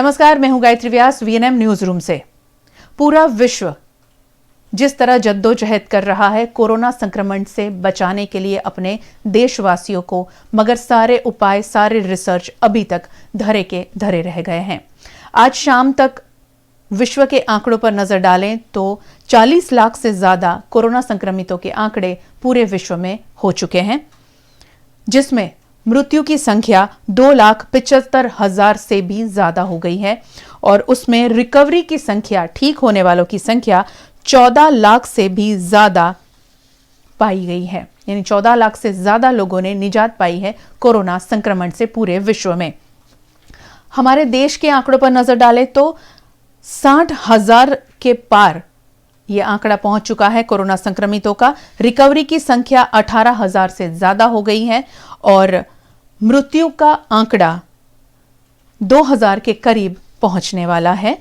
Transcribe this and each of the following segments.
नमस्कार, मैं हूं गायत्री व्यास वीएनएम न्यूज रूम से। पूरा विश्व जिस तरह जद्दोजहद कर रहा है कोरोना संक्रमण से बचाने के लिए अपने देशवासियों को, मगर सारे उपाय, सारे रिसर्च अभी तक धरे के धरे रह गए हैं। आज शाम तक विश्व के आंकड़ों पर नजर डालें तो 40 लाख से ज्यादा कोरोना संक्रमितों के आंकड़े पूरे विश्व में हो चुके हैं, जिसमें मृत्यु की संख्या 2,75,000 से भी ज्यादा हो गई है और उसमें रिकवरी की संख्या, ठीक होने वालों की संख्या 14 लाख से भी ज्यादा पाई गई है। यानी 14 लाख से ज्यादा लोगों ने निजात पाई है कोरोना संक्रमण से पूरे विश्व में। हमारे देश के आंकड़ों पर नजर डालें तो 60,000 के पार यह आंकड़ा पहुंच चुका है कोरोना संक्रमितों का। रिकवरी की संख्या 18,000 से ज्यादा हो गई है और मृत्यु का आंकड़ा 2,000 के करीब पहुंचने वाला है।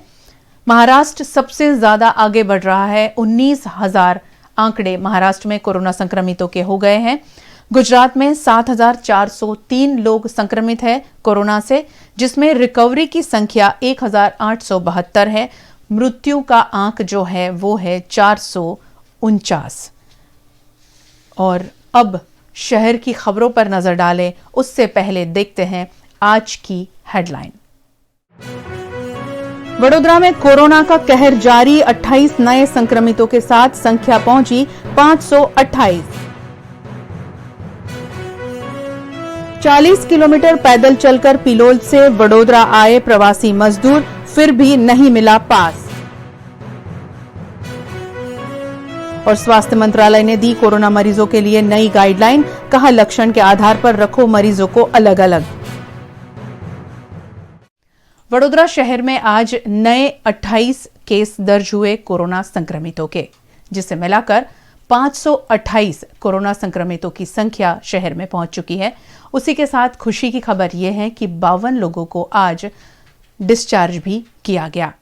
महाराष्ट्र सबसे ज्यादा आगे बढ़ रहा है। 19,000 आंकड़े महाराष्ट्र में कोरोना संक्रमितों के हो गए हैं। गुजरात में 7,403 लोग संक्रमित हैं कोरोना से, जिसमें रिकवरी की संख्या 1,872 है। मृत्यु का आंक जो है वो है 449। और अब शहर की खबरों पर नजर डालें उससे पहले देखते हैं आज की हेडलाइन। वडोदरा में कोरोना का कहर जारी, 28 नए संक्रमितों के साथ संख्या पहुंची 528। 40 किलोमीटर पैदल चलकर पिलोल से वडोदरा आए प्रवासी मजदूर, फिर भी नहीं मिला पास। और स्वास्थ्य मंत्रालय ने दी कोरोना मरीजों के लिए नई गाइडलाइन, कहा लक्षण के आधार पर रखो मरीजों को अलग अलग। वडोदरा शहर में आज नए 28 केस दर्ज हुए कोरोना संक्रमितों के, जिसे मिलाकर 528 कोरोना संक्रमितों की संख्या शहर में पहुंच चुकी है। उसी के साथ खुशी की खबर यह है कि 52 लोगों को आज डिस्चार्ज भी किया गया।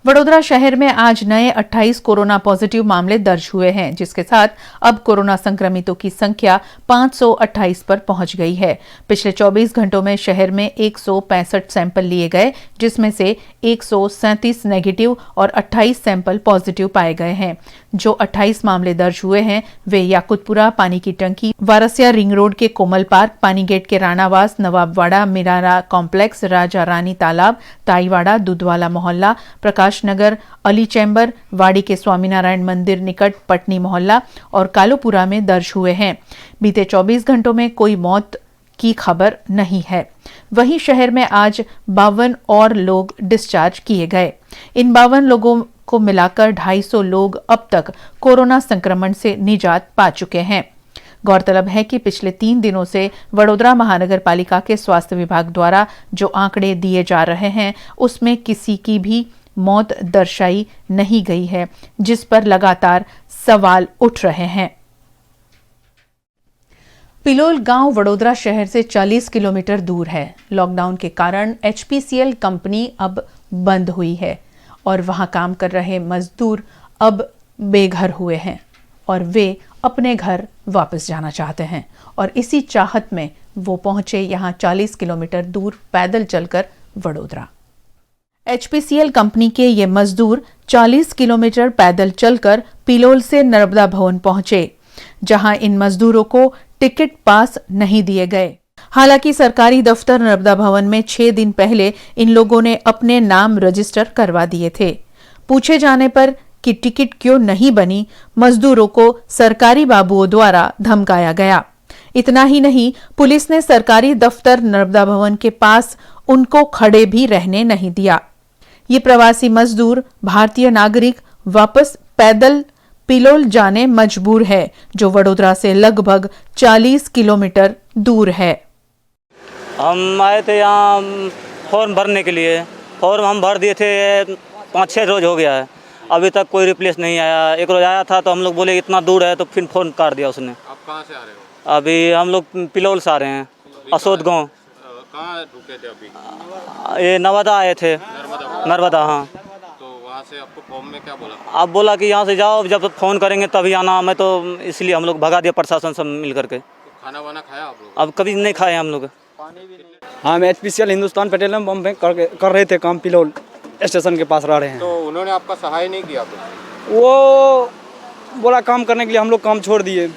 वडोदरा शहर में आज नए 28 कोरोना पॉजिटिव मामले दर्ज हुए हैं, जिसके साथ अब कोरोना संक्रमितों की संख्या 528 पर पहुंच गई है। पिछले 24 घंटों में शहर में 165 सैंपल लिए गए, जिसमें से 137 नेगेटिव और 28 सैंपल पॉजिटिव पाए गए हैं। जो 28 मामले दर्ज हुए हैं वे याकुतपुरा, पानी की टंकी, वारसिया रिंग रोड के कोमल पार्क, पानी गेट के राणावास, नवाबवाड़ा, मिरारा कॉम्प्लेक्स, राजा रानी तालाब, ताईवाड़ा, दुधवाला मोहल्ला, प्रकाश नगर, अली चैम्बर, वाड़ी के स्वामीनारायण मंदिर निकट पटनी मोहल्ला और कालूपुरा में दर्ज हुए हैं। बीते 24 घंटों में कोई मौत की खबर नहीं है। वहीं शहर में आज 52 और लोग डिस्चार्ज किए गए। इन 52 लोगों को मिलाकर 250 लोग अब तक कोरोना संक्रमण से निजात पा चुके हैं। गौरतलब है कि पिछले 3 दिनों से वडोदरा महानगर पालिका के स्वास्थ्य विभाग द्वारा जो आंकड़े दिए जा रहे हैं उसमें किसी की भी मौत दर्शाई नहीं गई है, जिस पर लगातार सवाल उठ रहे हैं। पिलोल गांव वडोदरा शहर से 40 किलोमीटर दूर है। लॉकडाउन के कारण HPCL कंपनी अब बंद हुई है और वहां काम कर रहे मजदूर अब बेघर हुए हैं और वे अपने घर वापस जाना चाहते हैं और इसी चाहत में वो पहुंचे यहां 40 किलोमीटर दूर पैदल चलकर वडोदरा। HPCL कंपनी के ये मजदूर 40 किलोमीटर पैदल चलकर पिलोल से नर्मदा भवन पहुंचे, जहां इन मजदूरों को टिकट पास नहीं दिए गए। हालांकि सरकारी दफ्तर नर्मदा भवन में 6 दिन पहले इन लोगों ने अपने नाम रजिस्टर करवा दिए थे। पूछे जाने पर कि टिकट क्यों नहीं बनी, मजदूरों को सरकारी बाबुओं द्वारा धमकाया गया। इतना ही नहीं, पुलिस ने सरकारी दफ्तर नर्मदा भवन के पास उनको खड़े भी रहने नहीं दिया। ये प्रवासी मजदूर भारतीय नागरिक वापस पैदल पिलोल जाने मजबूर है, जो वडोदरा से लगभग 40 किलोमीटर दूर है। हम आए थे यहाँ फॉर्म भरने के लिए। फॉर्म हम भर दिए थे, 5-6 रोज हो गया है, अभी तक कोई रिप्लेस नहीं आया। एक रोज आया था तो हम लोग बोले इतना दूर है, तो फिर फोन काट दिया उसने। आप कहाँ से आ रहे हो? अभी हम लोग पिलोल से आ रहे हैं, असोद गाँव। कहाँ रुके थे अभी? ये नवादा आए थे, नर्मदा। हाँ, तो वहाँ से आपको फॉर्म में क्या बोला? आप बोला कि यहाँ से जाओ, जब फ़ोन करेंगे तभी आना। मैं तो इसलिए हम लोग भगा दिया, प्रशासन सब मिल करके। तो खाना वाना खाया आप लोग? अब कभी नहीं खाए हम लोग। हम HPCL हिंदुस्तान पेट्रोलियम पंप में कर रहे थे काम, पिलोल स्टेशन के पास रह रहे हैं। तो उन्होंने आपका सहाय नहीं किया कुछ? वो बोला काम करने के लिए, हम लोग काम छोड़ दिए,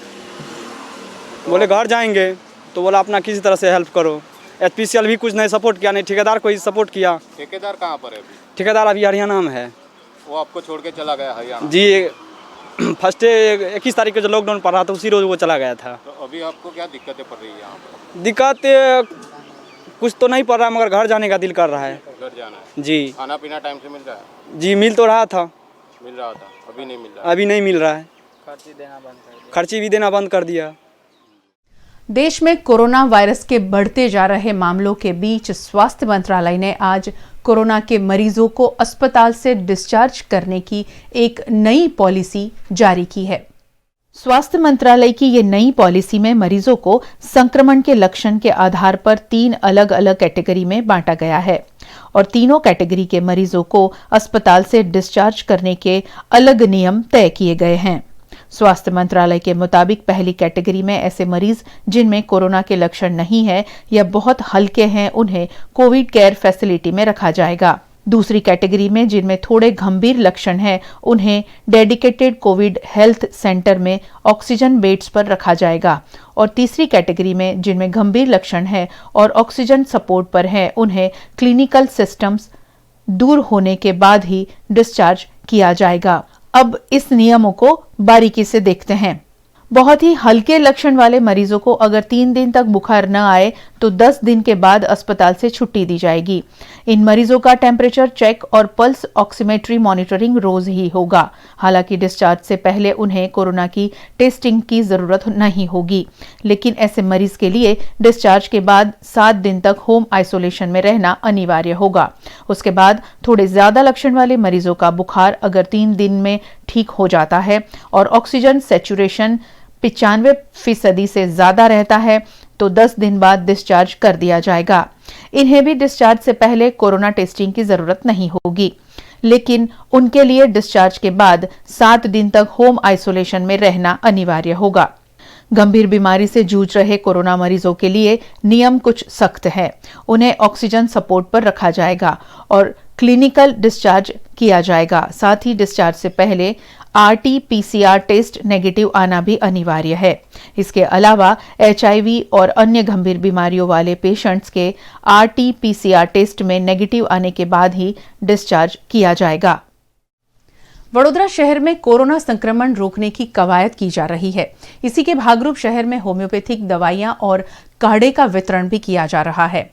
बोले घर जाएंगे, तो बोला अपना किसी तरह से हेल्प करो। HPCL भी कुछ नहीं सपोर्ट किया, नहीं ठेकेदार को ही सपोर्ट किया। ठेकेदार कहाँ पर है अभी? ठेकेदार अभी हरियाणा में है। वो आपको छोड़ के चला गया हरियाणा? जी, फर्स्ट 21 तारीख को जो लॉकडाउन पड़ रहा था उसी रोज वो चला गया था। तो अभी आपको क्या दिक्कतें पड़ रही है यहाँ पर? दिक्कत कुछ तो नहीं पड़ रहा, मगर घर जाने का दिल कर रहा है। घर जाना है? जी खाना पीना टाइम से मिल रहा है? जी, मिल तो रहा था, मिल रहा था, अभी नहीं मिल रहा? अभी नहीं मिल रहा है। खर्ची भी देना बंद कर दिया। देश में कोरोना वायरस के बढ़ते जा रहे मामलों के बीच स्वास्थ्य मंत्रालय ने आज कोरोना के मरीजों को अस्पताल से डिस्चार्ज करने की एक नई पॉलिसी जारी की है। स्वास्थ्य मंत्रालय की ये नई पॉलिसी में मरीजों को संक्रमण के लक्षण के आधार पर 3 अलग अलग कैटेगरी में बांटा गया है और तीनों कैटेगरी के मरीजों को अस्पताल से डिस्चार्ज करने के अलग नियम तय किए गए हैं। स्वास्थ्य मंत्रालय के मुताबिक पहली कैटेगरी में ऐसे मरीज जिनमें कोरोना के लक्षण नहीं है या बहुत हल्के हैं, उन्हें कोविड केयर फैसिलिटी में रखा जाएगा। दूसरी कैटेगरी में जिनमें थोड़े गंभीर लक्षण हैं, उन्हें डेडिकेटेड कोविड हेल्थ सेंटर में ऑक्सीजन बेड्स पर रखा जाएगा और तीसरी कैटेगरी में जिनमें गंभीर लक्षण हैं और ऑक्सीजन सपोर्ट पर हैं, उन्हें क्लिनिकल सिस्टम्स दूर होने के बाद ही डिस्चार्ज किया जाएगा। अब इस नियमों को बारीकी से देखते हैं। बहुत ही हल्के लक्षण वाले मरीजों को अगर 3 दिन तक बुखार न आए तो 10 दिन के बाद अस्पताल से छुट्टी दी जाएगी। इन मरीजों का टेम्परेचर चेक और पल्स ऑक्सीमेट्री मॉनिटरिंग रोज ही होगा। हालांकि डिस्चार्ज से पहले उन्हें कोरोना की टेस्टिंग की जरूरत नहीं होगी, लेकिन ऐसे मरीज के लिए डिस्चार्ज के बाद 7 दिन तक होम आइसोलेशन में रहना अनिवार्य होगा। उसके बाद थोड़े ज्यादा लक्षण वाले मरीजों का बुखार अगर 3 दिन में ठीक हो जाता है और ऑक्सीजन सैचुरेशन 95% से ज्यादा रहता है तो 10 दिन बाद डिस्चार्ज कर दिया जाएगा। इन्हें भी डिस्चार्ज से पहले कोरोना टेस्टिंग की जरूरत नहीं होगी, लेकिन उनके लिए डिस्चार्ज के बाद 7 दिन तक होम आइसोलेशन में रहना अनिवार्य होगा। गंभीर बीमारी से जूझ रहे कोरोना मरीजों के लिए नियम कुछ सख्त है। उन्हें ऑक्सीजन सपोर्ट पर रखा जाएगा और क्लिनिकल डिस्चार्ज किया जाएगा। साथ ही डिस्चार्ज से पहले RT-PCR टेस्ट नेगेटिव आना भी अनिवार्य है। इसके अलावा HIV और अन्य गंभीर बीमारियों वाले पेशेंट्स के RT-PCR टेस्ट में नेगेटिव आने के बाद ही डिस्चार्ज किया जाएगा। वडोदरा शहर में कोरोना संक्रमण रोकने की कवायद की जा रही है। इसी के भागरूप शहर में होम्योपैथिक दवाइयां और काढ़े का वितरण भी किया जा रहा है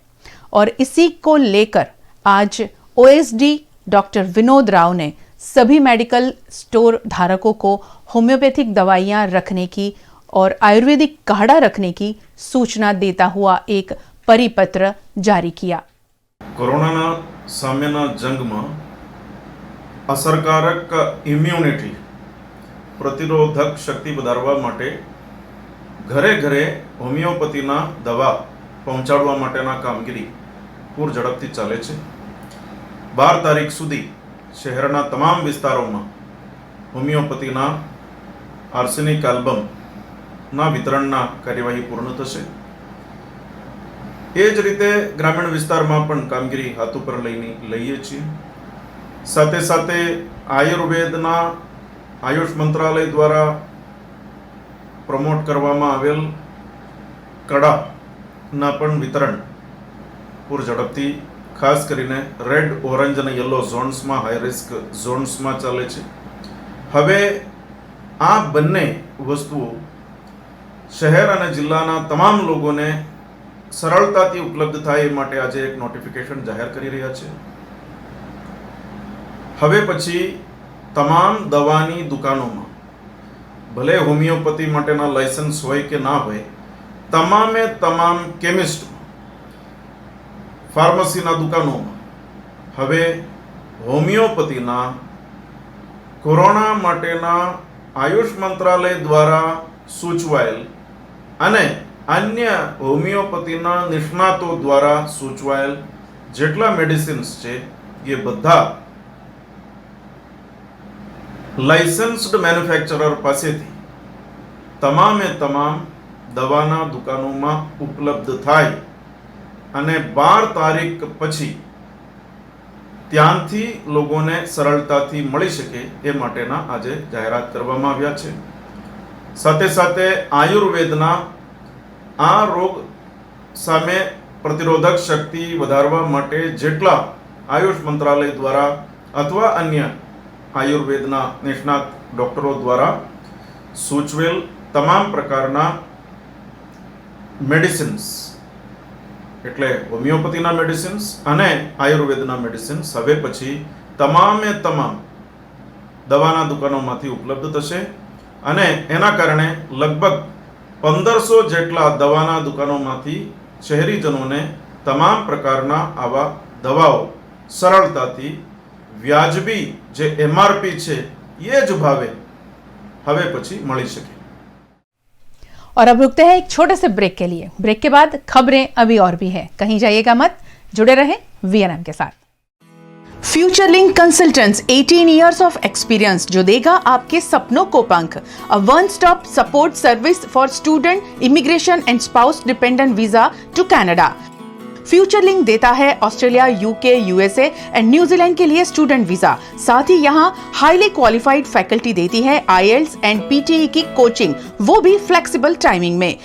और इसी को लेकर आज OSD डॉक्टर विनोद राव ने सभी मेडिकल स्टोर धारकों को होम्योपैथिक दवाइयां रखने की और आयुर्वेदिक काढ़ा रखने की सूचना देता हुआ एक परिपत्र जारी किया। કોરોનાના સામેના જંગમાં અસરકારક ઇમ્યુનિટી પ્રતિરોધક શક્તિ વધારવા માટે ઘરે ઘરે હોમિયોપેથીના દવા પહોંચાડવા માટેના કામગીરી પૂર ઝડપથી ચાલે છે। 12 તારીખ સુધી શહેરના તમામ વિસ્તારોમાં હોમિયોપેથીના આર્સેનિક આલ્બમના વિતરણના કાર્યવાહી પૂર્ણ થશે। એ જ રીતે ગ્રામીણ વિસ્તારમાં પણ કામગીરી હાથ ઉપર લઈએ છીએ। સાથે સાથે આયુર્વેદના આયુષ મંત્રાલય દ્વારા પ્રમોટ કરવામાં આવેલ કડાના પણ વિતરણ પૂર ઝડપથી ખાસ કરીને રેડ, ઓરેન્જ અને યલો ઝોન્સમાં, હાઈ રિસ્ક ઝોન્સમાં ચાલે છે। હવે આ બંને વસ્તુઓ શહેર અને જિલ્લાના તમામ લોકોને સરળતાથી ઉપલબ્ધ થાય એ માટે આજે એક નોટિફિકેશન જાહેર કરી રહ્યા છે। હવે પછી તમામ દવાની દુકાનોમાં ભલે હોમિયોપેથી માટેના લાયસન્સ હોય કે ના હોય, તમામે તમામ કેમિસ્ટ, ફાર્મસીના દુકાનોમાં હવે હોમિયોપેથીના કોરોના માટેના આયુષ મંત્રાલય દ્વારા સૂચવાયેલ અને अन्य होमियोपैथीना निष्णातों द्वारा सूचवाયેલ જેટલા મેડિસિન્સ છે એ બધા લાઇસન્સ્ડ મેન્યુફેક્ચરર પાસેથી તમામે તમામ દવાના દુકાનોમાં ઉપલબ્ધ થાય અને 12 તારીખ પછી ત્યાંથી લોકોને સરળતાથી મળી શકે એ માટેના આજે જાહેરાત કરવામાં આવ્યા છે. સાથે સાથે આયુર્વેદના આ રોગ સામે પ્રતિરોધક શક્તિ વધારવા માટે જેટલા આયુષ મંત્રાલય દ્વારા અથવા અન્ય આયુર્વેદના નિષ્ણાત ડોક્ટરો દ્વારા સૂચવેલ તમામ પ્રકારના મેડિસિન્સ એટલે હોમિયોપેથીના મેડિસિન્સ અને આયુર્વેદના મેડિસિન્સ હવે પછી તમામે તમામ દવાના દુકાનોમાંથી ઉપલબ્ધ થશે અને એના કારણે લગભગ 1500 જેટલા દવાના દુકાનોમાંથી શહેરીજનોને તમામ પ્રકારના આવા દવાઓ સરળતાથી વ્યાજબી જે એમઆરપી છે એ જ ભાવે હવે પછી મળી શકે. और अब रुकते हैं एक छोटे से ब्रेक के लिए. ब्रेक के बाद खबरें अभी और भी हैं, कहीं जाइएगा मत, जुड़े रहें वीएनएम के साथ. Futurelink consultants 18 years of experience जो देगा आपके सपनों को पंख. A one stop support service for student, immigration and spouse dependent visa to Canada. Futurelink देता है Australia, UK, USA and New Zealand के लिए स्टूडेंट वीजा. साथ ही यहाँ हाईली क्वालिफाइड फैकल्टी देती है आईएल्स एंड पीटीई की कोचिंग, वो भी फ्लेक्सिबल टाइमिंग में.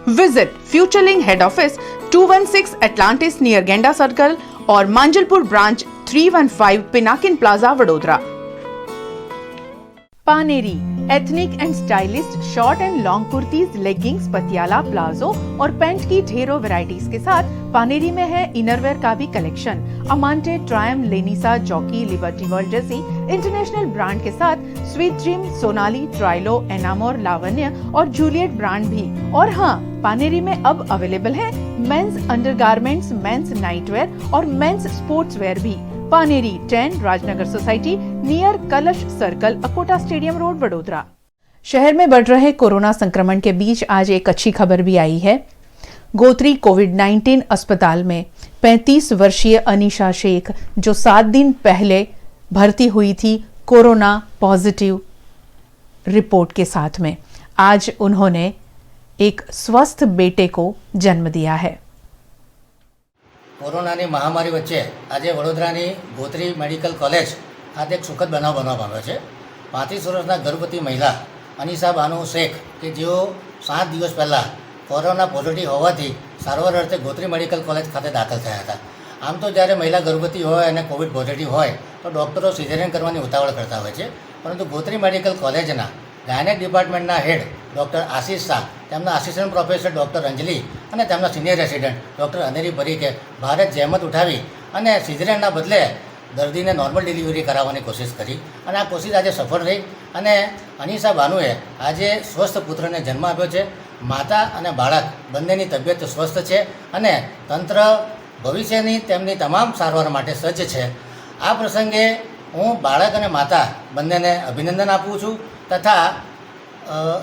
Visit Futurelink head office 216 Atlantis near Genda circle और Manjalpur branch 315 Pinakin plaza Vadodara. Paneri ethnic and stylist short and long kurtis, leggings, Patiala, palazzo और पैंट की ढेरों वैरायटीज के साथ पानेरी में है इनरवेयर का भी कलेक्शन. अमांटे, ट्रायम, लेनिसा, जॉकी, लिबर्टी वर्ल्ड जैसी इंटरनेशनल ब्रांड के साथ स्वीट ड्रीम, सोनाली, ट्राइलो, एनामोर, लावण्य और जूलियट ब्रांड भी. और हाँ, पानेरी में अब अवेलेबल है मेंस अंडरगारमेंट्स, मेंस नाइटवेयर और मेंस स्पोर्ट्स वेयर भी. पानेरी 10 राजनगर सोसाइटी नियर कलश circle, Akota stadium road, Vadodara. शहर में बढ़ रहे कोरोना संक्रमण के बीच आज एक अच्छी खबर भी आई है. गोत्री कोविड-19 अस्पताल में 35 वर्षीय अनीशा शेख जो 7 दिन पहले भर्ती हुई थी कोरोना पॉजिटिव रिपोर्ट के साथ में, आज उन्होंने एक स्वस्थ बेटे को जन्म दिया है. કોરોનાની મહામારી વચ્ચે આજે વડોદરાની ગોત્રી મેડિકલ કોલેજ ખાતે એક સુખદ બનાવ બનવા પામ્યો છે. 35 વર્ષના ગર્ભવતી મહિલા અનીસા બાનુ શેખ કે જેઓ 7 દિવસ પહેલાં કોરોના પોઝિટિવ હોવાથી સારવાર અર્થે ગોત્રી મેડિકલ કોલેજ ખાતે દાખલ થયા હતા. આમ તો જ્યારે મહિલા ગર્ભવતી હોય અને કોવિડ પોઝિટિવ હોય તો ડૉક્ટરો સિઝેરિયન કરવાની ઉતાવળ કરતા હોય છે, પરંતુ ગોત્રી મેડિકલ કોલેજના ગાયનેક ડિપાર્ટમેન્ટના હેડ ડૉક્ટર આશીષ શાહ, તેમના આસિસ્ટન્ટ પ્રોફેસર ડૉક્ટર અંજલિ અને તેમના સિનિયર રેસિડેન્ટ ડૉક્ટર અનેરી પરીખે ભારે જહેમત ઉઠાવી અને સિઝેરિયનના બદલે દર્દીને નોર્મલ ડિલિવરી કરાવવાની કોશિશ કરી અને આ કોશિશ આજે સફળ રહી અને અનીસા બાનુએ આજે સ્વસ્થ પુત્રને જન્મ આપ્યો છે. માતા અને બાળક બંનેની તબિયત સ્વસ્થ છે અને તંત્ર ભવિષ્યની તેમની તમામ સારવાર માટે સજ્જ છે. આ પ્રસંગે હું બાળક અને માતા બંનેને અભિનંદન આપું છું તથા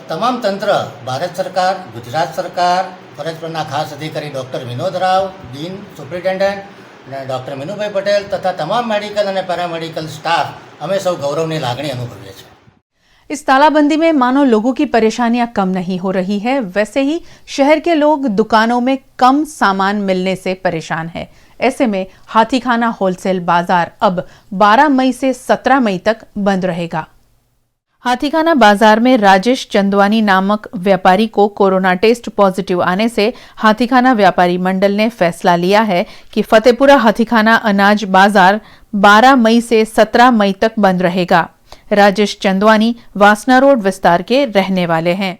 તમામ તંત્ર, ભારત સરકાર, ગુજરાત સરકાર, ફરજ પરના ખાસ અધિકારી doctor Vinod Rao, dean superintendent doctor Minubhai Patel તથા તમામ मेडिकल और पैरामेडिकल स्टाफ हमें सब गौरवनी लागणी अनुभवीए छे. इस तालाबंदी में मानो लोगों की परेशानियां कम नहीं हो रही है, वैसे ही शहर के लोग दुकानों में कम सामान मिलने से परेशान है. ऐसे में हाथीखाना होलसेल बाजार अब 12 मई से 17 मई तक बंद रहेगा. हाथीखाना बाजार में राजेश चंदवानी नामक व्यापारी को कोरोना टेस्ट पॉजिटिव आने से हाथीखाना व्यापारी मंडल ने फैसला लिया है कि फतेपुरा हाथीखाना अनाज बाजार 12 मई से 17 मई तक बंद रहेगा. राजेश चंदवानी वासना रोड विस्तार के रहने वाले हैं.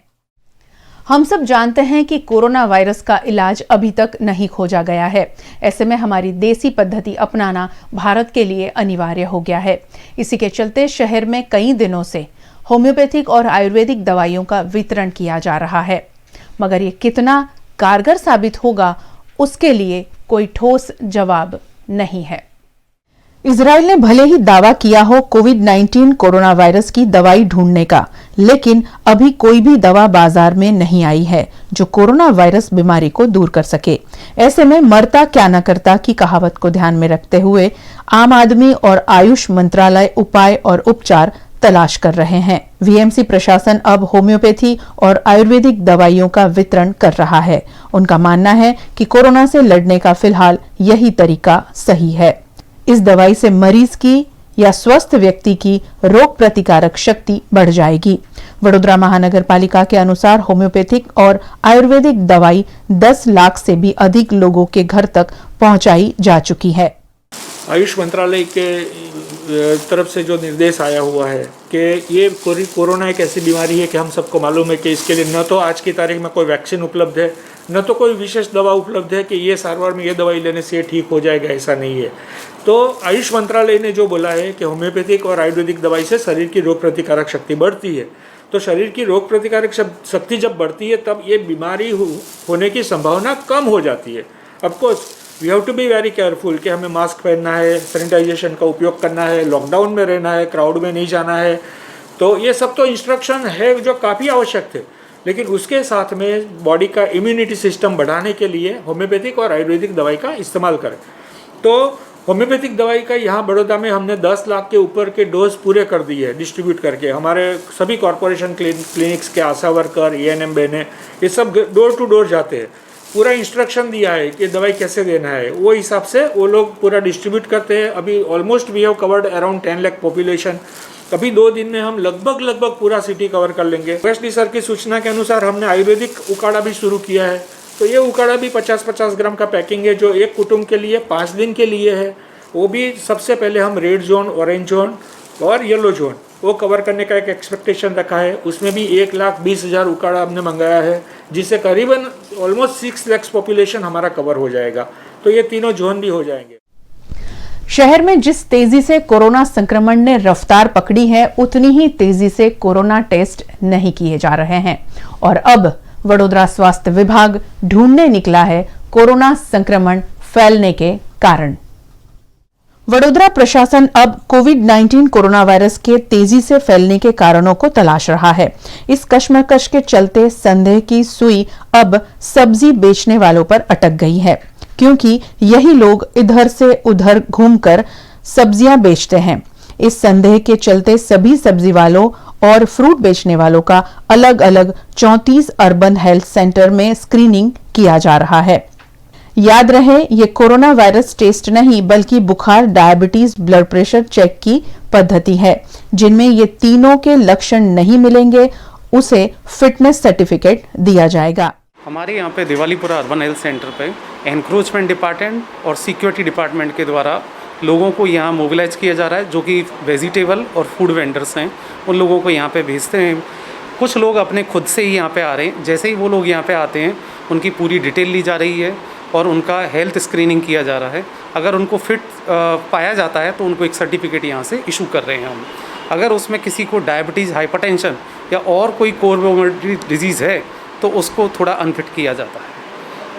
हम सब जानते हैं कि कोरोना वायरस का इलाज अभी तक नहीं खोजा गया है. ऐसे में हमारी देसी पद्धति अपनाना भारत के लिए अनिवार्य हो गया है. इसी के चलते शहर में कई दिनों से होम्योपैथिक और आयुर्वेदिक दवाइयों का वितरण किया जा रहा है, मगर ये कितना कारगर साबित होगा उसके लिए कोई ठोस जवाब नहीं है. इजराइल ने भले ही दावा किया हो कोविड-19 कोरोना वायरस की दवाई ढूंढने का, लेकिन अभी कोई भी दवा बाजार में नहीं आई है जो कोरोना वायरस बीमारी को दूर कर सके. ऐसे में मरता क्या न करता की कहावत को ध्यान में रखते हुए आम आदमी और आयुष मंत्रालय उपाय और उपचार तलाश कर रहे हैं। वीएमसी प्रशासन अब होम्योपैथी और आयुर्वेदिक दवाइयों का वितरण कर रहा है। उनका मानना है कि कोरोना से लड़ने का फिलहाल यही तरीका सही है। इस दवाई से मरीज की या स्वस्थ व्यक्ति की रोग प्रतिकारक शक्ति बढ़ जाएगी। वडोदरा महानगर पालिका के अनुसार होम्योपैथिक और आयुर्वेदिक दवाई 10 लाख से भी अधिक लोगों के घर तक पहुंचाई जा चुकी है। आयुष मंत्रालय के तरफ से जो निर्देश आया हुआ है कि ये कोरोना एक ऐसी बीमारी है कि हम सबको मालूम है कि इसके लिए न तो आज की तारीख में कोई वैक्सीन उपलब्ध है, न तो कोई विशेष दवा उपलब्ध है कि ये सारवार में ये दवाई लेने से ये ठीक हो जाएगा, ऐसा नहीं है। तो आयुष मंत्रालय ने जो बोला है कि होम्योपैथिक और आयुर्वेदिक दवाई से शरीर की रोग प्रतिकारक शक्ति बढ़ती है, तो शरीर की रोग प्रतिकारक शक्ति जब बढ़ती है तब ये बीमारी होने की संभावना कम हो जाती है। Of course we have to be very careful कि हमें मास्क पहनना है, सैनिटाइजेशन का उपयोग करना है, लॉकडाउन में रहना है, क्राउड में नहीं जाना है। तो ये सब तो इंस्ट्रक्शन है जो काफ़ी आवश्यक थे, लेकिन उसके साथ में बॉडी का इम्यूनिटी सिस्टम बढ़ाने के लिए होम्योपैथिक और आयुर्वेदिक दवाई का इस्तेमाल करें। तो होम्योपैथिक दवाई का यहाँ बड़ौदा में हमने 10 लाख के ऊपर के डोज पूरे कर दिए है डिस्ट्रीब्यूट करके। हमारे सभी कॉरपोरेशन क्लिनिक्स के आशा वर्कर, एएनएम बहनें, ये सब डोर टू डोर जाते हैं। पूरा इंस्ट्रक्शन दिया है कि दवाई कैसे देना है, वो हिसाब से वो लोग पूरा डिस्ट्रीब्यूट करते हैं। अभी almost we have covered around 10 lakh population. अभी 2 दिन में हम लगभग पूरा सिटी कवर कर लेंगे। वेस्ट सर की सूचना के अनुसार हमने आयुर्वेदिक उकाड़ा भी शुरू किया है। तो ये उकाड़ा भी 50-50 ग्राम का पैकिंग है जो एक कुटुंब के लिए 5 दिन के लिए है। वो भी सबसे पहले हम रेड जोन, ऑरेंज जोन और येलो जोन वो कवर करने का एक एक्सपेक्टेशन रखा है। उसमें भी 1,20,000 उकाड़ा हमने मंगाया है, जिससे करीबन ऑलमोस्ट 6 लाख पॉपुलेशन हमारा कवर हो जाएगा। तो ये तीनों जोन भी हो जाएंगे। शहर में जिस तेजी से कोरोना संक्रमण ने रफ्तार पकड़ी है, उतनी ही तेजी से कोरोना टेस्ट नहीं किए जा रहे हैं और अब वडोदरा स्वास्थ्य विभाग ढूंढने निकला है कोरोना संक्रमण फैलने के कारण। वडोदरा प्रशासन अब कोविड-19 कोरोना वायरस के तेजी से फैलने के कारणों को तलाश रहा है। इस कश्मकश के चलते संदेह की सुई अब सब्जी बेचने वालों पर अटक गई है, क्योंकि यही लोग इधर से उधर घूमकर सब्जियां बेचते हैं। इस संदेह के चलते सभी सब्जी वालों और फ्रूट बेचने वालों का अलग अलग 34 अर्बन हेल्थ सेंटर में स्क्रीनिंग किया जा रहा है। याद रहे, ये कोरोना वायरस टेस्ट नहीं बल्कि बुखार, डायबिटीज, ब्लड प्रेशर चेक की पद्धति है। जिनमें ये तीनों के लक्षण नहीं मिलेंगे उसे फिटनेस सर्टिफिकेट दिया जाएगा। हमारे यहाँ पे दिवालीपुरा अर्बन हेल्थ सेंटर पे एनक्रोचमेंट डिपार्टमेंट और सिक्योरिटी डिपार्टमेंट के द्वारा लोगों को यहाँ मोबिलाइज किया जा रहा है, जो कि वेजिटेबल और फूड वेंडर्स हैं। उन लोगों को यहाँ पे भेजते हैं। कुछ लोग अपने खुद से ही यहाँ पे आ रहे हैं। जैसे ही वो लोग यहाँ पे आते हैं उनकी पूरी डिटेल ली जा रही है और उनका हेल्थ स्क्रीनिंग किया जा रहा है। अगर उनको फिट पाया जाता है तो उनको एक सर्टिफिकेट यहाँ से इशू कर रहे हैं हम। अगर उसमें किसी को डायबिटीज़, हाइपरटेंशन या और कोई कोमोर्बिड डिजीज़ है तो उसको थोड़ा अनफिट किया जाता है।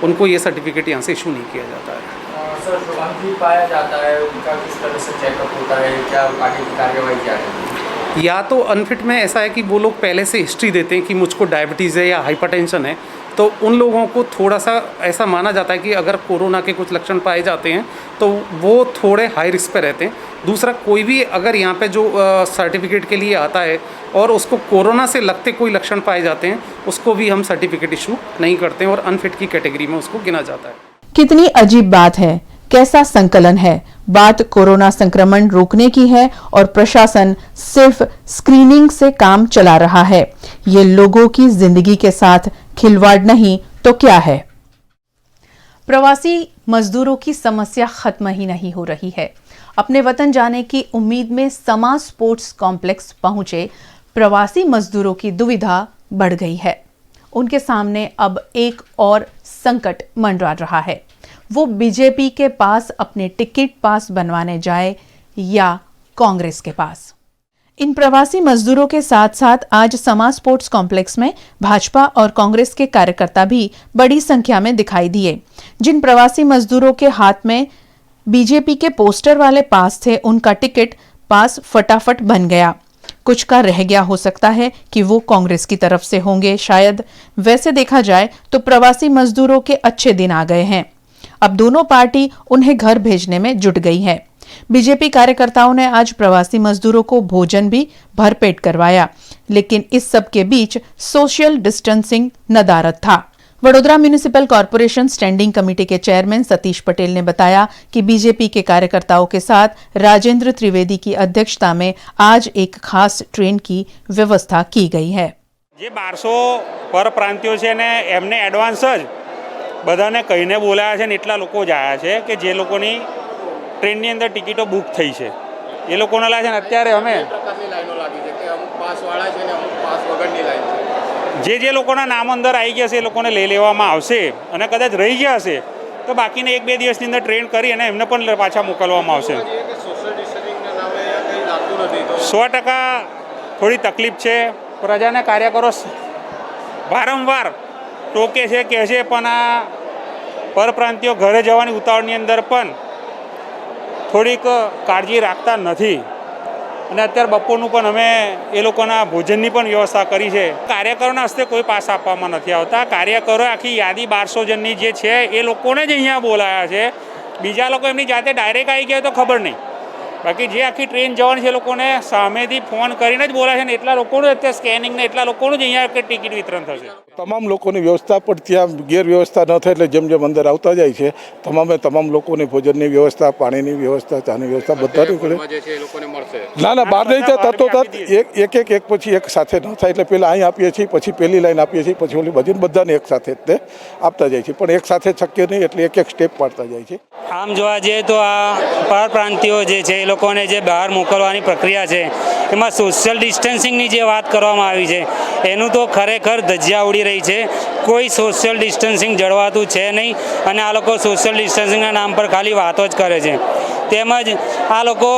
उनको ये सर्टिफिकेट यहाँ से इशू नहीं किया जाता है। सर, जो अनफिट पाया जाता है उनका किस तरह से चेकअप होता है, क्या आगे की कार्रवाई क्या है? या तो अनफिट में ऐसा है कि वो लोग पहले से हिस्ट्री देते हैं कि मुझको डायबिटीज़ है या हाइपरटेंशन है, तो उन लोगों को थोड़ा सा ऐसा माना जाता है कि अगर कोरोना के कुछ लक्षण पाए जाते हैं तो वो थोड़े हाई रिस्क पे रहते हैं। दूसरा, कोई भी अगर यहाँ पे जो सर्टिफिकेट के लिए आता है और उसको कोरोना से लगते कोई लक्षण पाए जाते हैं, उसको भी हम सर्टिफिकेट इशू नहीं करते हैं और अनफिट की कैटेगरी में उसको गिना जाता है। कितनी अजीब बात है, कैसा संकलन है। बात कोरोना संक्रमण रोकने की है और प्रशासन सिर्फ स्क्रीनिंग से काम चला रहा है। ये लोगों की जिंदगी के साथ खिलवाड़ नहीं तो क्या है। प्रवासी मजदूरों की समस्या खत्म ही नहीं हो रही है। अपने वतन जाने की उम्मीद में समा स्पोर्ट्स कॉम्प्लेक्स पहुंचे प्रवासी मजदूरों की दुविधा बढ़ गई है। उनके सामने अब एक और संकट मंडरा रहा है। वो बीजेपी के पास अपने टिकट पास बनवाने जाए या कांग्रेस के पास। इन प्रवासी मजदूरों के साथ साथ आज समा स्पोर्ट्स कॉम्प्लेक्स में भाजपा और कांग्रेस के कार्यकर्ता भी बड़ी संख्या में दिखाई दिए। जिन प्रवासी मजदूरों के हाथ में बीजेपी के पोस्टर वाले पास थे, उनका टिकट पास फटाफट बन गया। कुछ का रह गया हो सकता है कि वो कांग्रेस की तरफ से होंगे शायद। वैसे देखा जाए तो प्रवासी मजदूरों के अच्छे दिन आ गए हैं। अब दोनों पार्टी उन्हें घर भेजने में जुट गई है। बीजेपी कार्यकर्ताओं ने आज प्रवासी मजदूरों को भोजन भी भरपेट करवाया, लेकिन इस सब के बीच सोशल डिस्टेंसिंग नदारद था। Vadodara municipal corporation standing committee के चेयरमैन सतीश पटेल ने बताया कि बीजेपी के कार्यकर्ताओं के साथ राजेंद्र त्रिवेदी की अध्यक्षता में आज एक खास ट्रेन की व्यवस्था की गई है। જે 1200 પરપ્રાંતિયો છે ને એમને એડવાન્સ જ બધાને કહીને બોલાયા છે ને એટલા લોકો જ આવ્યા છે કે જે લોકોની ટ્રેનની અંદર ટિકિટો બુક થઈ છે એ લોકોને લાગે છે ને અત્યારે અમે પ્રકારની લાઈનો લાગી છે કે અમુક પાસવાળા છે ને અમુક પાસ વગરની લાઈન છે। જે લોકોના નામ અંદર આવી ગયા છે એ લોકોને લઈ લેવામાં આવશે અને કદાચ રહી ગયા હશે તો બાકીને 1-2 દિવસની અંદર ટ્રેન કરી અને એમને પણ પાછા મોકલવામાં આવશે। સોશિયલ ડિસ્ટન્સિંગના નામે કંઈ લાગતું નથી તો 100% થોડી તકલીફ છે। પ્રજાના કાર્યકરો વારંવાર ટોકે છે કહે છે પણ આ પરપ્રાંતિયો ઘરે જવાની ઉતાવળની અંદર પણ થોડીક કાળજી રાખતા નથી અને અત્યારે બપોરનું પણ અમે એ લોકોના ભોજનની પણ વ્યવસ્થા કરી છે। કાર્યકરોના હસ્તે કોઈ પાસ આપવામાં નથી આવતા। કાર્યકરો આખી યાદી 1200 જણની જે છે એ લોકોને જ અહીંયા બોલાયા છે। બીજા લોકો એમની જાતે ડાયરેક્ટ આવી ગયા તો ખબર નહીં, બાકી જે આખી ટ્રેન જવાની છે એ લોકોને સામેથી ફોન કરીને જ બોલાય છે ને એટલા લોકોનું અત્યારે સ્કેનિંગ ને એટલા લોકોનું જ અહીંયા ટિકિટ વિતરણ થશે। તમામ લોકોની વ્યવસ્થા પણ ત્યાં ગેરવ્યવસ્થા ન થાય એટલે જેમ જેમ અંદર આવતા જાય છે તમામ લોકોની ભોજનની વ્યવસ્થા, પાણીની વ્યવસ્થા, ચાની વ્યવસ્થા બધાની કરે। જે છે એ લોકોને મળશે। ના બહાર નહીં થાય તરતોતરત એક પછી એક સાથે ન થાય એટલે પહેલાં અહીં આપીએ છીએ, પછી પહેલી લાઈન આપીએ છીએ, પછી ઓલી બધી બધાને એક સાથે તે આપતા જાય છે, પણ એક સાથે શક્ય નહીં એટલે એક સ્ટેપ પાડતા જાય છે। આમ જોવા જઈએ તો આ પરપ્રાંતિયો જે છે એ લોકોને જે બહાર મોકલવાની પ્રક્રિયા છે એમાં સોશિયલ ડિસ્ટન્સિંગની જે વાત કરવામાં આવી છે એનું તો ખરેખર ધજ્જા ઉડી રહી છે। કોઈ સોશિયલ ડિસ્ટન્સિંગ જળવાતું છે નહીં અને આ લોકો સોશિયલ ડિસ્ટન્સિંગના નામ પર ખાલી વાતો જ કરે છે। તેમજ આ લોકો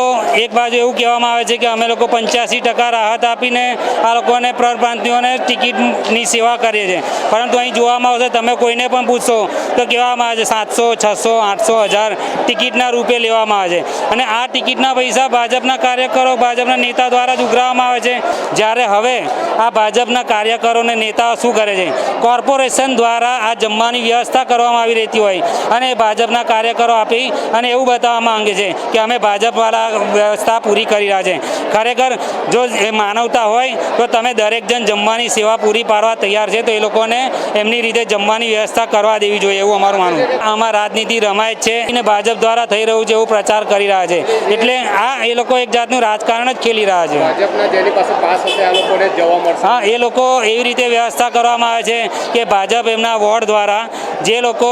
એક બાજુ એવું કહેવામાં આવે છે કે અમે લોકો 85% રાહત આપીને આ લોકોને પરપ્રાંતિયોને ટિકિટની સેવા કરીએ છીએ, પરંતુ અહીં જોવામાં આવશે તમે કોઈને પણ પૂછશો તો કહેવામાં આવે છે 700, 600, 800, 1000 ટિકિટના રૂપે લેવામાં આવે છે અને આ ટિકિટના પૈસા ભાજપના કાર્યકરો, ભાજપના નેતા દ્વારા જ ઉઘરાવવામાં આવે છે। જ્યારે હવે આ ભાજપના કાર્યકરો અને નેતાઓ શું કરે છે, કોર્પોરેશન દ્વારા આ જમવાની વ્યવસ્થા કરવામાં આવી રહેતી હોય અને ભાજપના કાર્યકરો આપી અને એવું બતાવવા માંગે છે કે અમે ભાજપવાળા વ્યવસ્થા પૂરી કરી રહ્યા છે। ખરેખર જો એ માનવતા હોય તો તમે દરેક જણ જમવાની સેવા પૂરી પાડવા તૈયાર છે તો એ લોકોને એમની રીતે જમવાની વ્યવસ્થા કરવા દેવી જોઈએ એવું અમારું માનવું છે। આમાં રાજનીતિ રમાય છે અને ભાજપ દ્વારા થઈ રહ્યું છે એવું પ્રચાર કરી રહ્યા છે, એટલે આ એ લોકો એક જાતનું રાજકારણ જ ખેલી રહ્યા છે। ભાજપના જેની પાસે પાસ હશે આ લોકોને જવા મળશે। હા, એ લોકો એવી રીતે વ્યવસ્થા કરવામાં આવે છે કે ભાજપ એમના વોર્ડ દ્વારા જે લોકો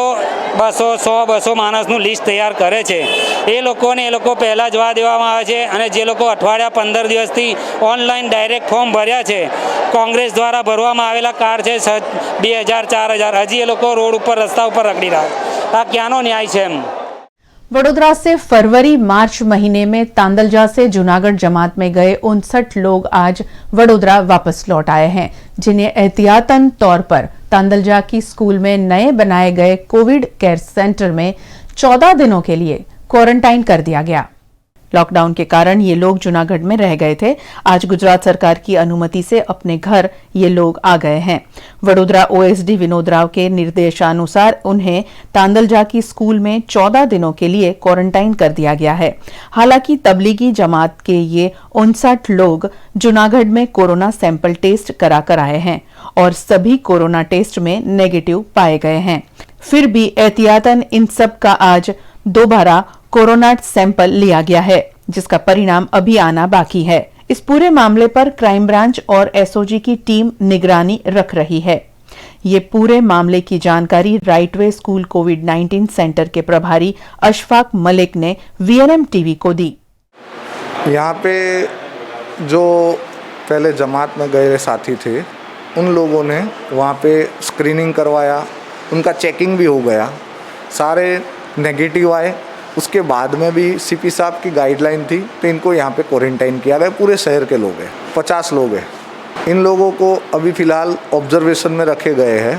200 માણસનું લિસ્ટ તૈયાર કરે છે એ લોકોને પહેલાં જવા દેવામાં આવે છે અને જે લોકો અઠવાડિયા 15 દિવસથી ઓનલાઈન ડાયરેક્ટ ફોર્મ ભર્યા છે, કોંગ્રેસ દ્વારા ભરવામાં આવેલા કાર્ડ છે 2000, 4000, હજી એ લોકો રોડ ઉપર રસ્તા ઉપર રખડી રહ્યા। આ ક્યાંનો ન્યાય છે એમ। वडोदरा से फरवरी मार्च महीने में तांदलजा से जूनागढ़ जमात में गए 59 लोग आज वडोदरा वापस लौट आए हैं, जिन्हें एहतियातन तौर पर तांदलजा की स्कूल में नए बनाए गए कोविड केयर सेंटर में 14 दिनों के लिए क्वारंटाइन कर दिया गया। लॉकडाउन के कारण ये लोग जूनागढ़ में रह गए थे। आज गुजरात सरकार की अनुमति से अपने घर ये लोग आ गए हैं। वडोदरा ओएसडी विनोद राव के निर्देशानुसार उन्हें तांदलजा की स्कूल में 14 दिनों के लिए क्वारंटाइन कर दिया गया है। हालांकि तबलीगी जमात के ये 59 लोग जूनागढ़ में कोरोना सैंपल टेस्ट कराकर आए हैं और सभी कोरोना टेस्ट में नेगेटिव पाए गए हैं। फिर भी एहतियातन इन सब का आज दोबारा कोरोना सैंपल लिया गया है, जिसका परिणाम अभी आना बाकी है। इस पूरे मामले पर क्राइम ब्रांच और एसओजी की टीम निगरानी रख रही है। ये पूरे मामले की जानकारी राइटवे स्कूल कोविड-19 सेंटर के प्रभारी अशफाक मलिक ने वीएनएम टीवी को दी। यहाँ पे जो पहले जमात में गए साथी थे उन लोगों ने वहाँ पे स्क्रीनिंग करवाया, उनका चेकिंग भी हो गया, सारे नेगेटिव आए। उसके बाद में भी सीपी साहब की गाइडलाइन थी तो इनको यहाँ पे क्वारंटाइन किया गया। पूरे शहर के लोग हैं, 50 लोग हैं। इन लोगों को अभी फ़िलहाल ऑब्जर्वेशन में रखे गए हैं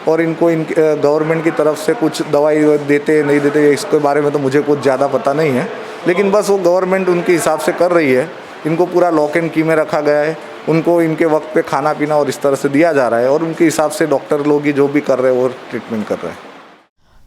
और इनको गवर्नमेंट की तरफ से कुछ दवाई देते नहीं देते इसके बारे में तो मुझे कुछ ज़्यादा पता नहीं है, लेकिन बस वो गवर्नमेंट उनके हिसाब से कर रही है। इनको पूरा लॉक एंड की में रखा गया है, उनको इनके वक्त पे खाना पीना और इस तरह से दिया जा रहा है और उनके हिसाब से डॉक्टर लोग ही जो भी कर रहे हैं वो ट्रीटमेंट कर रहे हैं।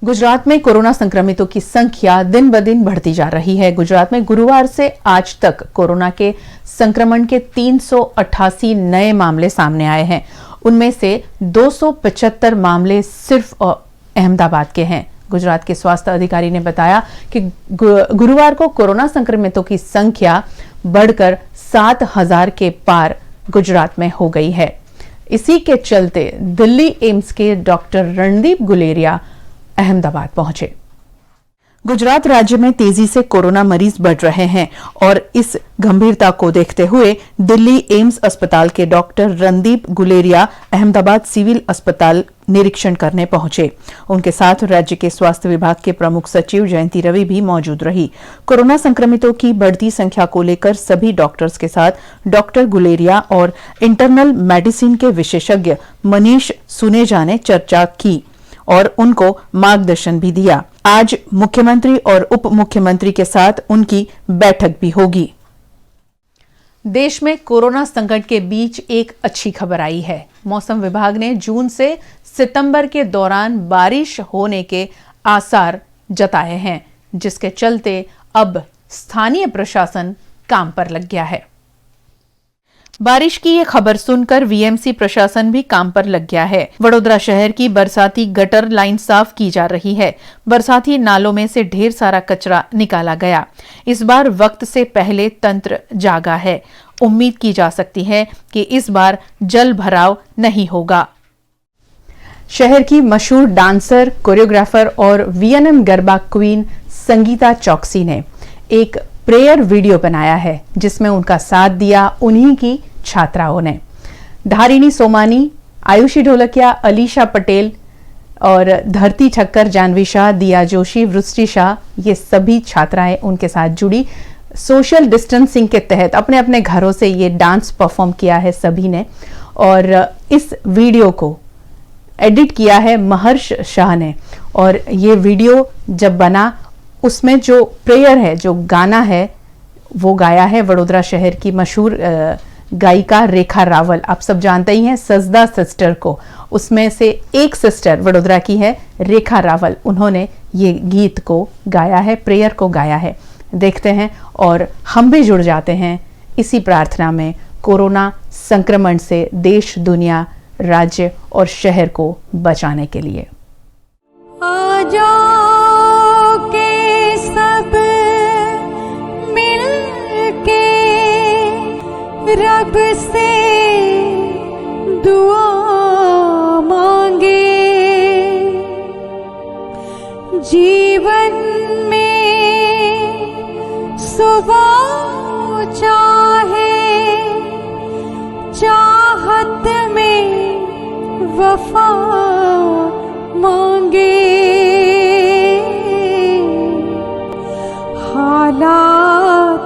गुजरात में कोरोना संक्रमितों की संख्या दिन ब दिन बढ़ती जा रही है। गुजरात में गुरुवार से आज तक कोरोना के संक्रमण के 388 नए मामले सामने आए हैं। उनमें से 275 मामले सिर्फ अहमदाबाद के हैं। गुजरात के स्वास्थ्य अधिकारी ने बताया कि गुरुवार को कोरोना संक्रमितों की संख्या बढ़कर 7,000 के पार गुजरात में हो गई है। इसी के चलते दिल्ली एम्स के डॉक्टर रणदीप गुलेरिया अहमदाबाद पहुंचे। गुजरात राज्य में तेजी से कोरोना मरीज बढ़ रहे हैं और इस गंभीरता को देखते हुए दिल्ली एम्स अस्पताल के डॉक्टर रणदीप गुलेरिया अहमदाबाद सिविल अस्पताल निरीक्षण करने पहुंचे। उनके साथ राज्य के स्वास्थ्य विभाग के प्रमुख सचिव जयंती रवि भी मौजूद रही। कोरोना संक्रमितों की बढ़ती संख्या को लेकर सभी डॉक्टर्स के साथ डॉक्टर गुलेरिया और इंटरनल मेडिसिन के विशेषज्ञ मनीष सुनेजा ने चर्चा की और उनको मार्गदर्शन भी दिया। आज मुख्यमंत्री और उप मुख्यमंत्री के साथ उनकी बैठक भी होगी। देश में कोरोना संकट के बीच एक अच्छी खबर आई है। मौसम विभाग ने जून से सितंबर के दौरान बारिश होने के आसार जताए हैं, जिसके चलते अब स्थानीय प्रशासन काम पर लग गया है। बारिश की ये खबर सुनकर वीएमसी प्रशासन भी काम पर लग गया है। वडोदरा शहर की बरसाती गटर लाइन साफ की जा रही है। बरसाती नालों में से ढेर सारा कचरा निकाला गया। इस बार वक्त से पहले तंत्र जागा है। उम्मीद की जा सकती है कि इस बार जल भराव नहीं होगा। शहर की मशहूर डांसर, कोरियोग्राफर और वीएनएम गरबा क्वीन संगीता चौकसी ने एक प्रेयर वीडियो बनाया है, जिसमें उनका साथ दिया उन्हीं की छात्राओं ने। धारिणी सोमानी, आयुषी ढोलकिया, अलीशा पटेल और धरती ठक्कर, जानवी शाह, दिया जोशी, वृष्टि शाह, ये सभी छात्राएं उनके साथ जुड़ी। सोशल डिस्टेंसिंग के तहत अपने अपने घरों से ये डांस परफॉर्म किया है सभी ने। और इस वीडियो को एडिट किया है महर्ष शाह ने। और ये वीडियो जब बना, उसमें जो प्रेयर है, जो गाना है, वो गाया है वडोदरा शहर की मशहूर गायिका रेखा रावल। आप सब जानते ही हैं सजदा सिस्टर को। उसमें से एक सिस्टर वडोदरा की है रेखा रावल। उन्होंने ये गीत को गाया है, प्रेयर को गाया है। देखते हैं और हम भी जुड़ जाते हैं इसी प्रार्थना में कोरोना संक्रमण से देश, दुनिया, राज्य और शहर को बचाने के लिए। रब से दुआ मांगे, जीवन में सुबह चाहे, चाहत में वफा मांगे। हालात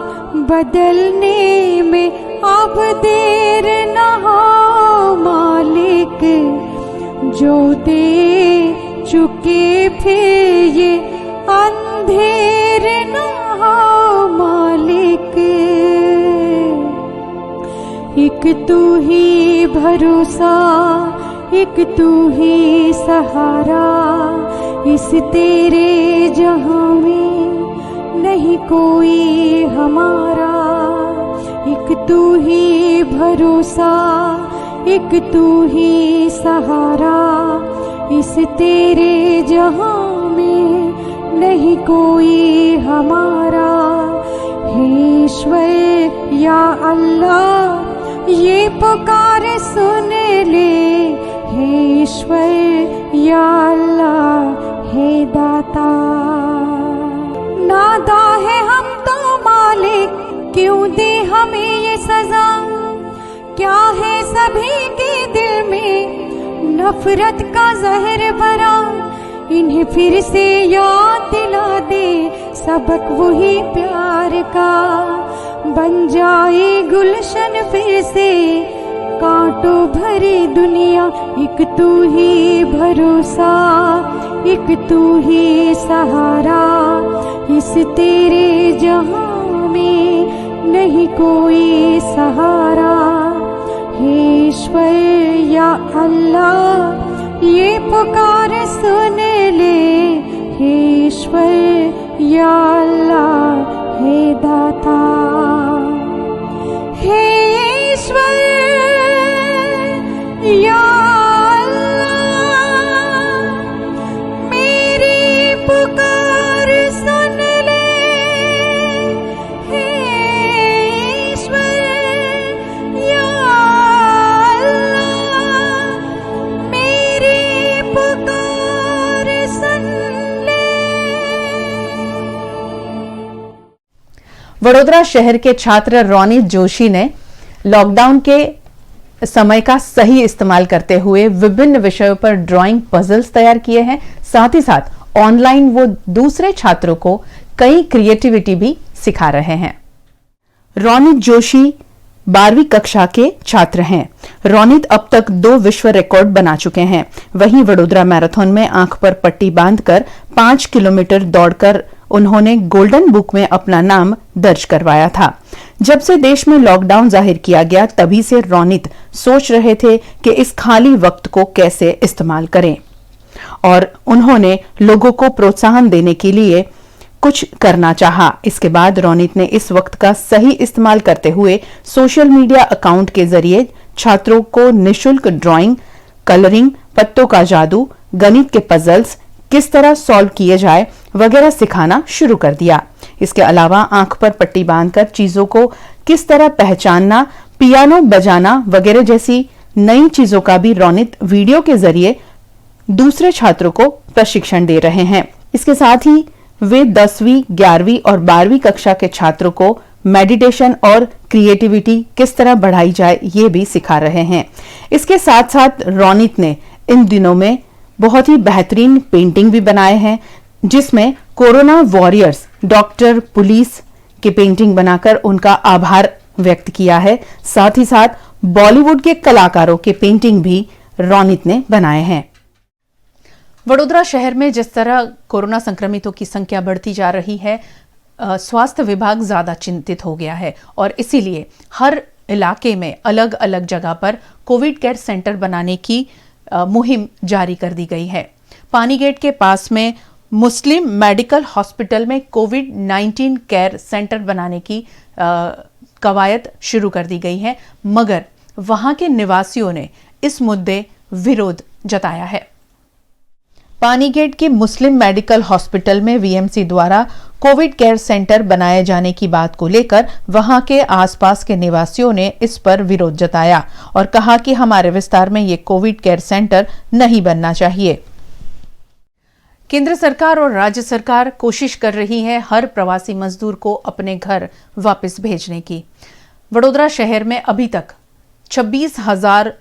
बदलने में अब देर न हो मालिक, जो दे चुके फिर ये अंधेर न हो मालिक। एक तू ही भरोसा, एक तू ही सहारा, इस तेरे जहां में नहीं कोई हमारा। एक तू ही भरोसा, एक तू ही सहारा, इस तेरे जहां में नहीं कोई हमारा। हे ईश्वर या अल्लाह, ये पुकार सुन ले। हे ईश्वर या अल्लाह, हे दाता। नादा है हम तो मालिक, क्यों दे हमें ये सजा। क्या है सभी के दिल में नफरत का जहर भरा। इन्हें फिर से याद दिला दे सबक वही प्यार का। बन जाए गुलशन फिर से कांटों भरी दुनिया। एक तू ही भरोसा, एक तू ही सहारा, इस तेरे जहां में नहीं कोई सहारा। हे ईश्वर या अल्लाह, ये पुकार सुन ले। हे ईश्वर या अल्लाह हे दाता, हे ईश्वर या वडोदरा शहर के छात्र रोनित जोशी ने लॉकडाउन के समय का सही इस्तेमाल करते हुए विभिन्न विषयों पर ड्राइंग पजल्स तैयार किए हैं। साथ ही साथ ऑनलाइन वो दूसरे छात्रों को कई क्रिएटिविटी भी सिखा रहे हैं। रोनित जोशी 12वीं कक्षा के छात्र हैं। रोनित अब तक 2 विश्व रिकॉर्ड बना चुके हैं। वहीं वडोदरा मैराथन में आंख पर पट्टी बांधकर 5 किलोमीटर दौड़कर उन्होंने गोल्डन बुक में अपना नाम दर्ज करवाया था। जब से देश में लॉकडाउन जाहिर किया गया तभी से रोनित सोच रहे थे कि इस खाली वक्त को कैसे इस्तेमाल करें और उन्होंने लोगों को प्रोत्साहन देने के लिए कुछ करना चाहा। इसके बाद रोनित ने इस वक्त का सही इस्तेमाल करते हुए सोशल मीडिया अकाउंट के जरिए छात्रों को निशुल्क ड्राइंग, कलरिंग, पत्तों का जादू, गणित के पजल्स किस तरह सॉल्व किए जाए वगैरह सिखाना शुरू कर दिया। इसके अलावा आंख पर पट्टी बांधकर चीजों को किस तरह पहचानना, पियानो बजाना वगैरह जैसी नई चीजों का भी रोनित वीडियो के जरिए दूसरे छात्रों को प्रशिक्षण दे रहे हैं। इसके साथ ही वे 10वीं, 11वीं और 12वीं कक्षा के छात्रों को मेडिटेशन और क्रिएटिविटी किस तरह बढ़ाई जाए ये भी सिखा रहे हैं। इसके साथ साथ रोनित ने इन दिनों में बहुत ही बेहतरीन पेंटिंग भी बनाए हैं, जिसमें कोरोना वॉरियर्स, डॉक्टर, पुलिस की पेंटिंग बनाकर उनका आभार व्यक्त किया है। साथ ही साथ बॉलीवुड के कलाकारों के पेंटिंग भी रोनित ने बनाए हैं। वडोदरा शहर में जिस तरह कोरोना संक्रमितों की संख्या बढ़ती जा रही है, स्वास्थ्य विभाग ज्यादा चिंतित हो गया है और इसीलिए हर इलाके में अलग अलग जगह पर कोविड केयर सेंटर बनाने की मुहिम जारी कर दी गई है। पानीगेट के पास में मुस्लिम मेडिकल हॉस्पिटल में कोविड-19 केयर सेंटर बनाने की कवायद शुरू कर दी गई है, मगर वहां के निवासियों ने इस मुद्दे विरोध जताया है। पानीगेट के मुस्लिम मेडिकल हॉस्पिटल में वीएमसी द्वारा कोविड केयर सेंटर बनाए जाने की बात को लेकर वहां के आसपास के निवासियों ने इस पर विरोध जताया और कहा कि हमारे विस्तार में ये कोविड केयर सेंटर नहीं बनना चाहिए। केंद्र सरकार और राज्य सरकार कोशिश कर रही है हर प्रवासी मजदूर को अपने घर वापस भेजने की। वडोदरा शहर में अभी तक 26,000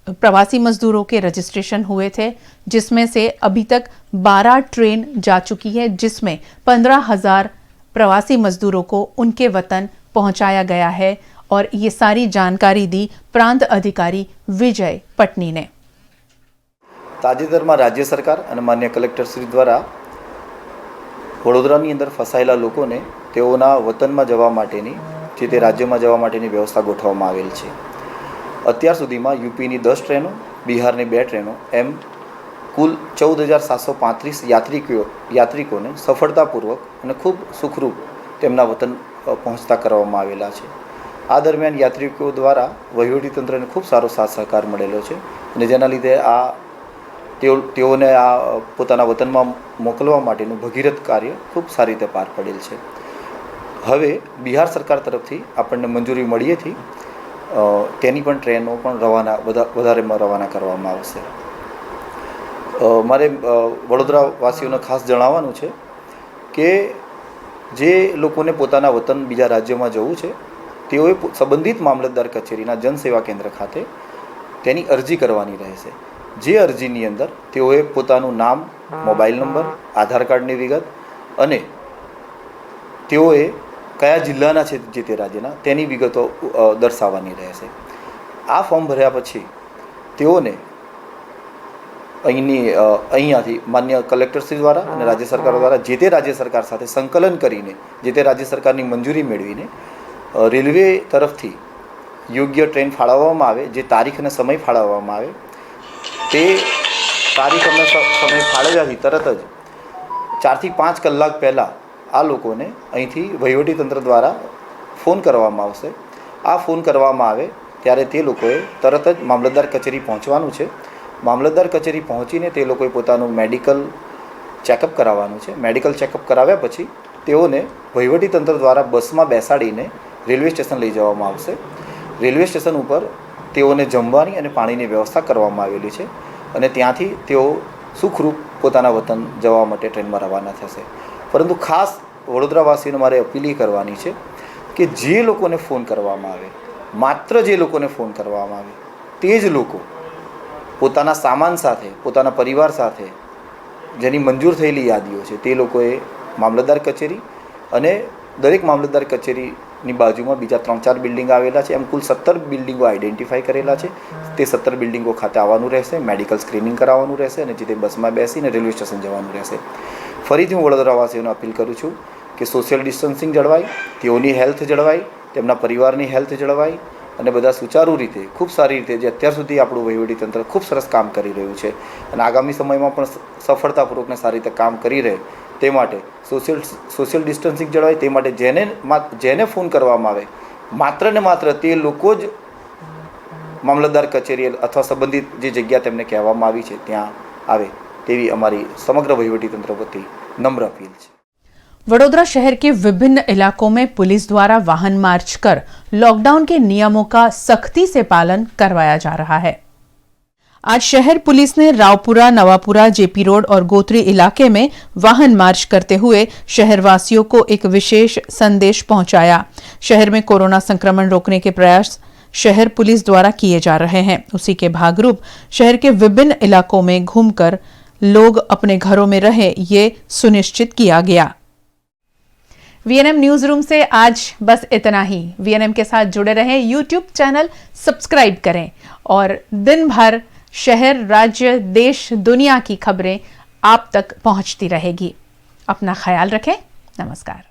प्रवासी मजदूरों के रजिस्ट्रेशन हुए थे, जिसमें से अभी तक 12 ट्रेन जा चुकी है, जिसमें 15,000 प्रवासी मजदूरों को उनके वतन पहुंचाया गया है और ये सारी जानकारी दी प्रांत अधिकारी विजय पटनी ने। તાજેતરમાં રાજ્ય સરકાર અને માન્ય કલેક્ટરશ્રી દ્વારા વડોદરાની અંદર ફસાયેલા લોકોને તેઓના વતનમાં જવા માટેની જે તે રાજ્યમાં જવા માટેની વ્યવસ્થા ગોઠવવામાં આવેલ છે। અત્યાર સુધીમાં યુપીની 10 ટ્રેનો, બિહારની 2 ટ્રેનો એમ કુલ 14,735 યાત્રિકોને સફળતાપૂર્વક અને ખૂબ સુખરૂપ તેમના વતન પહોંચતા કરવામાં આવેલા છે। આ દરમિયાન યાત્રિકો દ્વારા વહીવટીતંત્રને ખૂબ સારો સાથ સહકાર મળેલો છે અને જેના લીધે તેઓને આ પોતાના વતનમાં મોકલવા માટેનું ભગીરથ કાર્ય ખૂબ સારી રીતે પાર પડેલ છે। હવે બિહાર સરકાર તરફથી આપણને મંજૂરી મળી હતી, તેની પણ ટ્રેનો પણ વધારેમાં રવાના કરવામાં આવશે। મારે વડોદરાવાસીઓને ખાસ જણાવવાનું છે કે જે લોકોને પોતાના વતન બીજા રાજ્યમાં જવું છે તેઓએ સંબંધિત મામલતદાર કચેરીના જનસેવા કેન્દ્ર ખાતે તેની અરજી કરવાની રહેશે। જે અરજીની અંદર તેઓએ પોતાનું નામ, મોબાઈલ નંબર, આધાર કાર્ડની વિગત અને તેઓએ કયા જિલ્લાના છે જે તે રાજ્યના તેની વિગતો દર્શાવવાની રહેશે। આ ફોર્મ ભર્યા પછી તેઓને અહીંયાથી માન્ય કલેક્ટરશ્રી દ્વારા અને રાજ્ય સરકાર દ્વારા જે તે રાજ્ય સરકાર સાથે સંકલન કરીને જે તે રાજ્ય સરકારની મંજૂરી મેળવીને રેલવે તરફથી યોગ્ય ટ્રેન ફાળવવામાં આવે, જે તારીખ અને સમય ફાળવવામાં આવે તે તારીખ અને સમય ફાળવ્યાથી તરત જ 4 થી 5 કલાક પહેલાં આ લોકોને અહીંથી વહીવટીતંત્ર દ્વારા ફોન કરવામાં આવશે. આ ફોન કરવામાં આવે ત્યારે તે લોકોએ તરત જ મામલતદાર કચેરી પહોંચવાનું છે. મામલતદાર કચેરી પહોંચીને તે લોકોએ પોતાનું મેડિકલ ચેકઅપ કરાવવાનું છે. મેડિકલ ચેકઅપ કરાવ્યા પછી તેઓને વહીવટીતંત્ર દ્વારા બસમાં બેસાડીને રેલવે સ્ટેશન લઈ જવામાં આવશે. રેલવે સ્ટેશન ઉપર તેઓને જમવાની અને પાણીની વ્યવસ્થા કરવામાં આવેલી છે અને ત્યાંથી તેઓ સુખરૂપ પોતાના વતન જવા માટે ટ્રેનમાં રવાના થશે. પરંતુ ખાસ વડોદરાવાસીઓને મારે અપીલ એ કરવાની છે કે જે લોકોને ફોન કરવામાં આવે, માત્ર જે લોકોને ફોન કરવામાં આવે તે જ લોકો પોતાના સામાન સાથે, પોતાના પરિવાર સાથે જેની મંજૂર થયેલી યાદીઓ છે તે લોકોએ મામલતદાર કચેરી અને દરેક મામલતદાર કચેરીની બાજુમાં બીજા 3-4 બિલ્ડિંગ આવેલા છે, એમ કુલ 17 બિલ્ડિંગો આઈડેન્ટિફાઈ કરેલા છે. તે 17 બિલ્ડિંગો ખાતે આવવાનું રહેશે, મેડિકલ સ્ક્રીનિંગ કરાવવાનું રહેશે અને જે તે બસમાં બેસીને રેલવે સ્ટેશન જવાનું રહેશે. ફરીથી હું વડોદરાવાસીઓને અપીલ કરું છું કે સોશિયલ ડિસ્ટન્સિંગ જળવાય, તેઓની હેલ્થ જળવાય, તેમના પરિવારની હેલ્થ જળવાય અને બધા સુચારુ રીતે, ખૂબ સારી રીતે, જે અત્યાર સુધી આપણું વહીવટીતંત્ર ખૂબ સરસ કામ કરી રહ્યું છે અને આગામી સમયમાં પણ સફળતાપૂર્વકને સારી રીતે કામ કરી રહે તે માટે સોશિયલ ડિસ્ટન્સિંગ જળવાય, તે માટે જેને ફોન કરવામાં આવે માત્ર ને માત્ર તે લોકો જ મામલતદાર કચેરી અથવા સંબંધિત જે જગ્યા તેમને કહેવામાં આવી છે ત્યાં આવે તેવી અમારી સમગ્ર વહીવટીતંત્ર વતી नम्र अपील है। वडोदरा शहर के विभिन्न इलाकों में पुलिस द्वारा वाहन मार्च कर लॉकडाउन के नियमों का सख्ती से पालन करवाया जा रहा है। आज शहर पुलिस ने रावपुरा, नवापुरा, जेपी रोड और गोत्री इलाके में वाहन मार्च करते हुए शहरवासियों को एक विशेष संदेश पहुंचाया। शहर में कोरोना संक्रमण रोकने के प्रयास शहर पुलिस द्वारा किए जा रहे हैं। उसी के भागरूप शहर के विभिन्न इलाकों में घूमकर लोग अपने घरों में रहे, ये सुनिश्चित किया गया। वीएनएम न्यूज रूम से आज बस इतना ही। वीएनएम के साथ जुड़े रहें, यूट्यूब चैनल सब्सक्राइब करें और दिन भर शहर, राज्य, देश, दुनिया की खबरें आप तक पहुंचती रहेगी। अपना ख्याल रखें। नमस्कार।